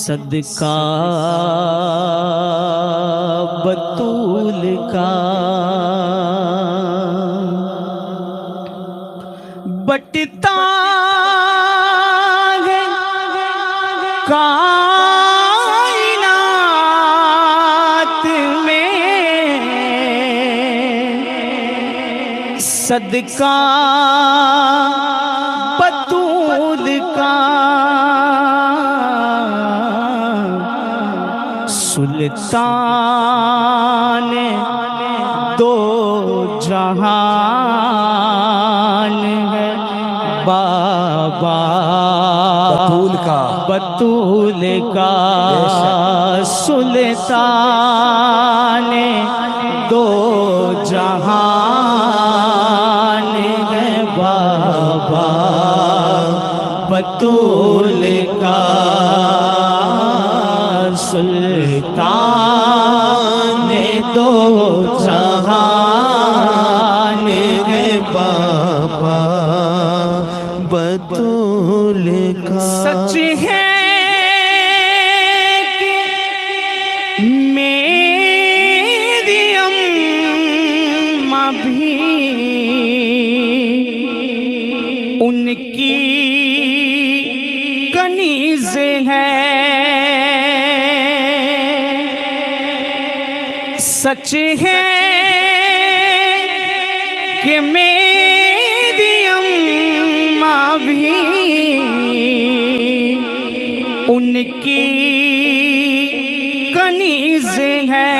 सदका बतूल का बटता है कायनात में, सदका बतूल का सुल्तान दो जहान है बाबा बतूल का सुल्तान दो जहान है बाबा बतूल का सुल्तान दो जहान है बाबा बतूल का। सच है कि मेरी अम्मा भी उनकी कनीज है, सच है कि मेरी अम्मा भी उनकी कनीज है,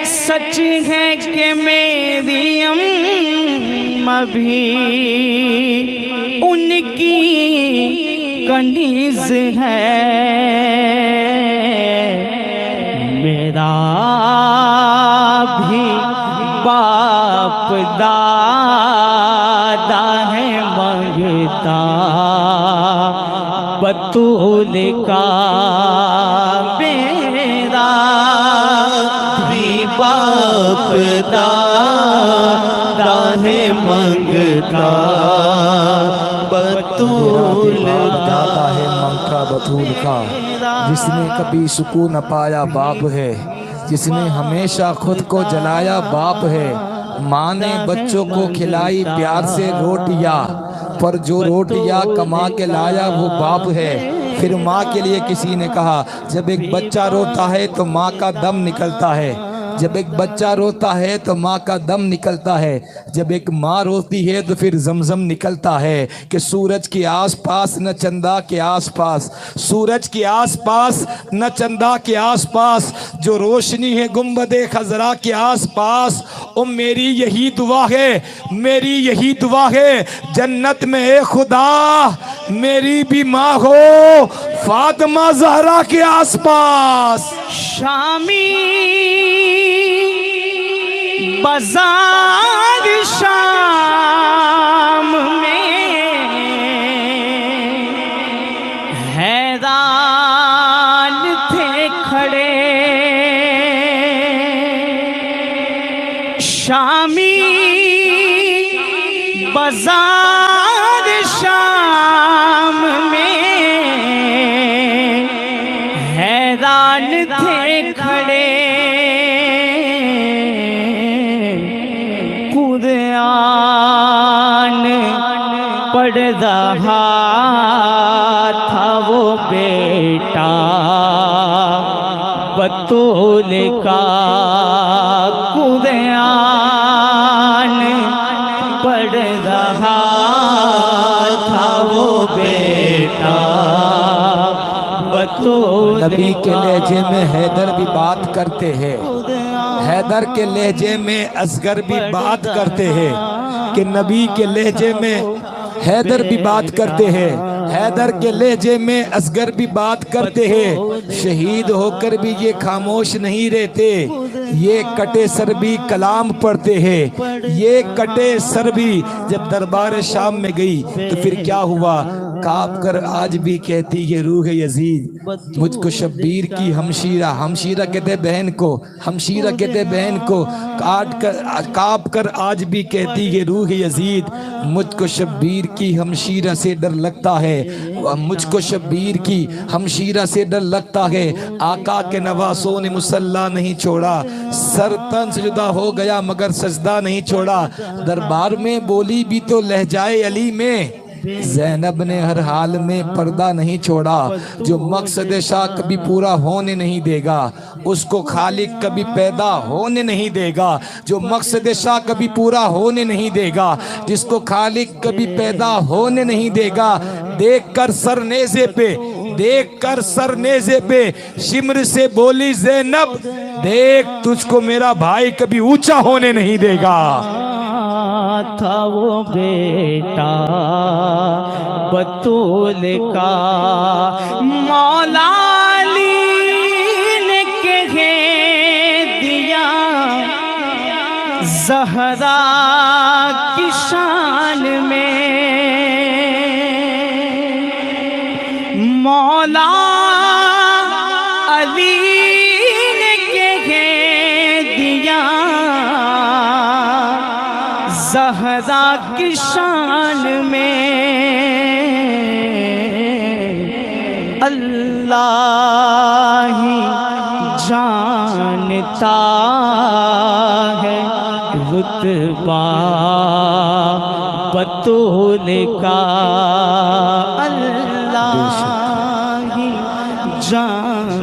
सच है कि मेरी अम्मा भी उनकी कनीज है। मेरा भी बाप दादा है मंगता बतूल का, मेरा भी बाप दादा है मंगता बतूल दाता है मंगता बतूल का। जिसने कभी सुकून न पाया बाप है, जिसने हमेशा खुद को जलाया बाप है। माँ ने बच्चों को खिलाई प्यार से रोटियाँ, पर जो रोटियाँ कमा के लाया वो बाप है। फिर माँ के लिए किसी ने कहा, जब एक बच्चा रोता है तो माँ का दम निकलता है, जब एक बच्चा रोता है तो माँ का दम निकलता है, जब एक माँ रोती है तो फिर जमजम निकलता है। कि सूरज के आसपास न चंदा के आसपास, सूरज के आसपास न चंदा के आसपास, जो रोशनी है गुंबदे खजरा के आसपास। ओ मेरी यही दुआ है, मेरी यही दुआ है, जन्नत में ए खुदा मेरी भी माँ हो फातिमा ज़हरा के आसपास। शामी बाजार शाम में हैरान थे खड़े, शामी बाजार शाम में हैरान थे खड़े। कुरान पढ़ रहा था वो बेटा बतूल का, कुरान पढ़ रहा था वो बेटा बतूल। नबी के लहजे में हैदर भी बात करते हैं, हैदर के लहजे में असगर भी बात करते हैं। कि नबी के लहजे में हैदर भी बात करते हैं, हैदर के लहजे में असगर भी बात करते हैं। शहीद होकर भी ये खामोश नहीं रहते, ये कटे सर भी कलाम पढ़ते हैं, ये कटे सर भी। जब दरबार शाम में गई तो फिर क्या हुआ, काँप कर आज भी कहती है रूह यजीद मुझको शब्बीर की हमशीरा। हमशीरा कहते बहन को, हमशीरा कहते बहन को। काँप कर आज भी कहती है रूह यजीद मुझको शब्बीर की हमशीरा से डर लगता है। मुझको शब्बीर की हमशीरा से डर लगता है। आका के नवासों ने मुसल्ला नहीं छोड़ा, सर तन से जुदा हो गया मगर सजदा नहीं छोड़ा। दरबार में बोली भी तो लहजाए अली में, ज़ैनब ने हर हाल में पर्दा नहीं छोड़ा। जो मकसद शाह कभी पूरा होने नहीं देगा उसको खालिक कभी पैदा होने नहीं देगा। जो मकसद शाह कभी पूरा होने नहीं देगा जिसको खालिक कभी पैदा होने नहीं देगा। देखकर सरनेज़े पे, देखकर सरनेज़े पे शिमर से बोली ज़ैनब देख तुझको मेरा भाई कभी ऊंचा होने नहीं देगा। था वो बेटा बतूल का, मौला अली ने कह दिया ज़हरा की शान में। मौला अली ने कह दिया ज़हरा की शान में। अल्लाह ही जानता है रुतबा बतूल का। अल्लाह ही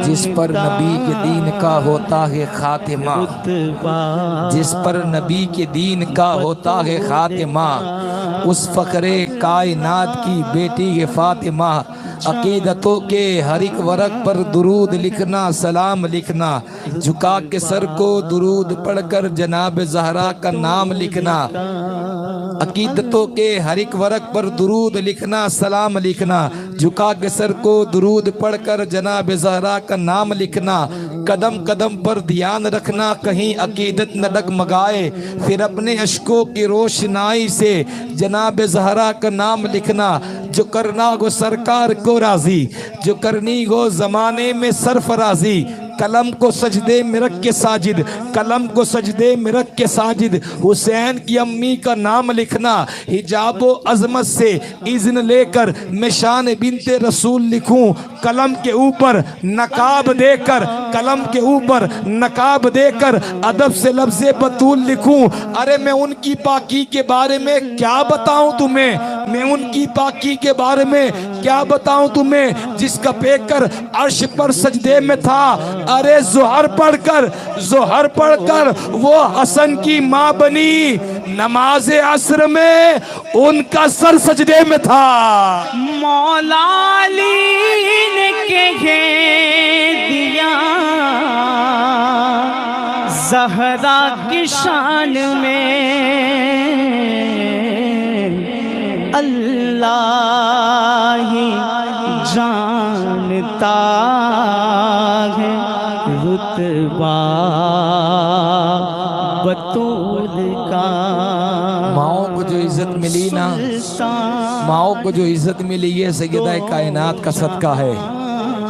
जिस पर नबी के दीन का होता है खातिमा, जिस पर नबी के दीन का होता है खातिमा, उस फ़ख्रे कायनात की बेटी है फातिमा। अकीदतों के हर एक वर्क पर दुरूद लिखना, सलाम लिखना, झुका के सर को दुरूद पढ़कर जनाब ज़हरा का नाम लिखना। अकीदतों के हर एक वर्क पर दुरूद लिखना, सलाम लिखना, झुका के सर को दुरूद पढ़कर जनाब ज़हरा का नाम लिखना। कदम कदम पर ध्यान रखना कहीं अकीदत न डगमगाए, फिर अपने अश्कों की रोशनाई से जनाब ज़हरा का नाम लिखना। जो करना हो सरकार को राजी, जो करनी हो ज़माने में सरफराजी। कलम को सजदे में रख के साजिद, कलम को सजदे में रख के साजिद हुसैन की अम्मी का नाम लिखना। हिजाबो अजमत से इज़्न लेकर मैं शान बिनते रसूल लिखूं, कलम के ऊपर नकाब देकर, कलम के ऊपर नकाब देकर अदब से लफ्ज़े बतूल लिखूं। अरे मैं उनकी पाकी के बारे में क्या बताऊं तुम्हें, मैं उनकी पाकी के बारे में क्या बताऊं तुम्हें, जिसका पेकर अर्श पर सजदे में था। अरे ज़ोहर पढ़कर, ज़ोहर पढ़कर वो हसन की माँ बनी, नमाज असर में उनका सर सजदे में था। मौला अली ने कह दिया ज़हरा की शान में। अल्लाह ही जानता है रुतबा बतूल का। माओ को जो इज्जत मिली ना, माओ को जो इज्जत मिली ये सैयदा कायनात का सदका है।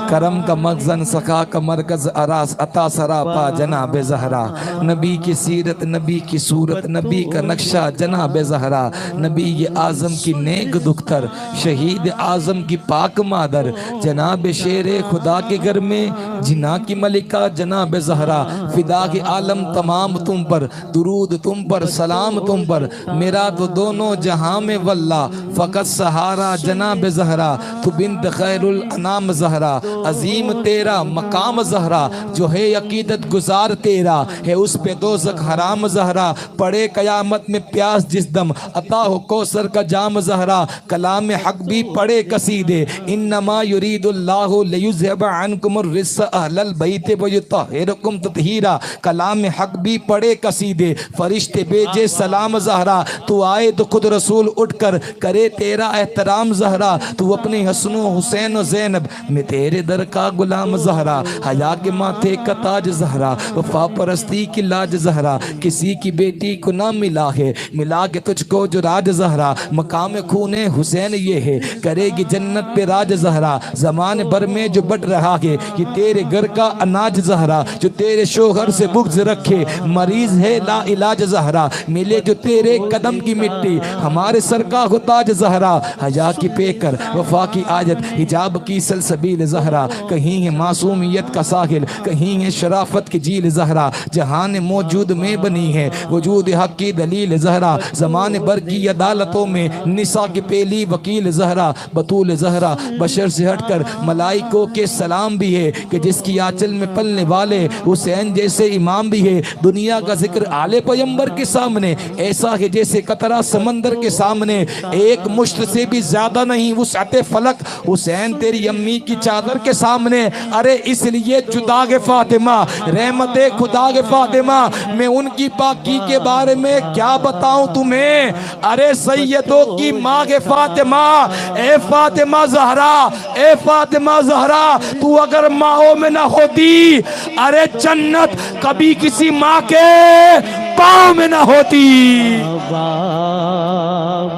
करम का मखजन सखा का मरकज अरास अता सरापा जनाब ज़हरा। नबी की सीरत, नबी की सूरत, नबी का नक्शा जनाब ज़हरा। नबी ये आज़म की नेक दुख्तर, शहीद आज़म की पाक मादर, जनाब शेर खुदा के घर में जिना की मलिका जनाब ज़हरा। फिदा के आलम तमाम तुम पर, दुरूद तुम पर, सलाम तुम पर, मेरा तो दोनों जहां में वल्ला फ़कत सहारा जनाब ज़हरा। तू बिन्त खैरुल अनाम ज़हरा, अजीम तेरा मकाम ज़हरा। जो है अकीदत गुजार तेरा है उस पे दोज़ख हराम ज़हरा। पड़े क़यामत में प्यास जिस दम अता हो कौसर का जाम ज़हरा। कलाम हक भी पड़े कसीदे, इन्नमा युरीदुल्लाहु लियुज़हिबा अन्कुमुर रिज्स अहलल बैत व युतहिरकुम तत्हीरा। कलाम हक भी पड़े कसीदे, फरिश्ते भेजे सलाम ज़हरा। तू आए तो खुद रसूल उठकर करे तेरा एहतराम ज़हरा। तू अपने हसनो हुसैन और ज़ैनब में तेरे समंदर का गुलाम जहरा, हया के माथे का ताज जहरा, वफा परस्ती की लाज जहरा, किसी की बेटी को ना मिला है, मिला के तुझको जो राज जहरा, मकाम खूने हुसैन ये है, करेगी जन्नत पे राज जहरा, जमाने भर में जो बढ़ रहा है कि तेरे घर का अनाज जहरा, जो तेरे शोहर से बुग़्ज़ रखे, मरीज है ला इलाज जहरा, मिले जो तेरे कदम की मिट्टी, हमारे सर का हो ताज जहरा, हया की पेकर वफा की आयत, हिजाब की सलसबील जहरा, कहीं है मासूमियत का साहिल, कहीं है शराफत की झील जहरा, जहान मौजूद में बनी है वजूद हक की दलील जहरा, जमाने भर की अदालतों में निसा की पहली वकील जहरा, बतूल जहरा बशर से हटकर मलाइकों के सलाम भी है कि जिसकी आंचल में पलने वाले हुसैन जैसे इमाम भी है, दुनिया का जिक्र आले पैगंबर के सामने ऐसा है जैसे कतरा समंदर के सामने, एक मुश्त से भी ज्यादा नहीं वुसअते फलक हुसैन तेरी अम्मी की चादर के सामने। अरे इसलिए जुदा के फातिमा रहमते खुदा के फातिमा, मैं उनकी पाकी के बारे में क्या बताऊं तुम्हें, अरे सैयदों की माँ के फातिमा, ए फातिमा जहरा, ए फातिमा जहरा, तू अगर माओ में ना होती, अरे जन्नत कभी किसी माँ के पाँव में ना होती।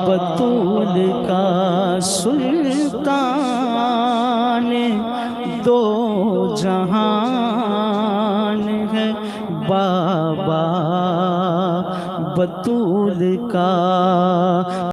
बतूल का सुल्तान दो जहान है, बाबा बतूल का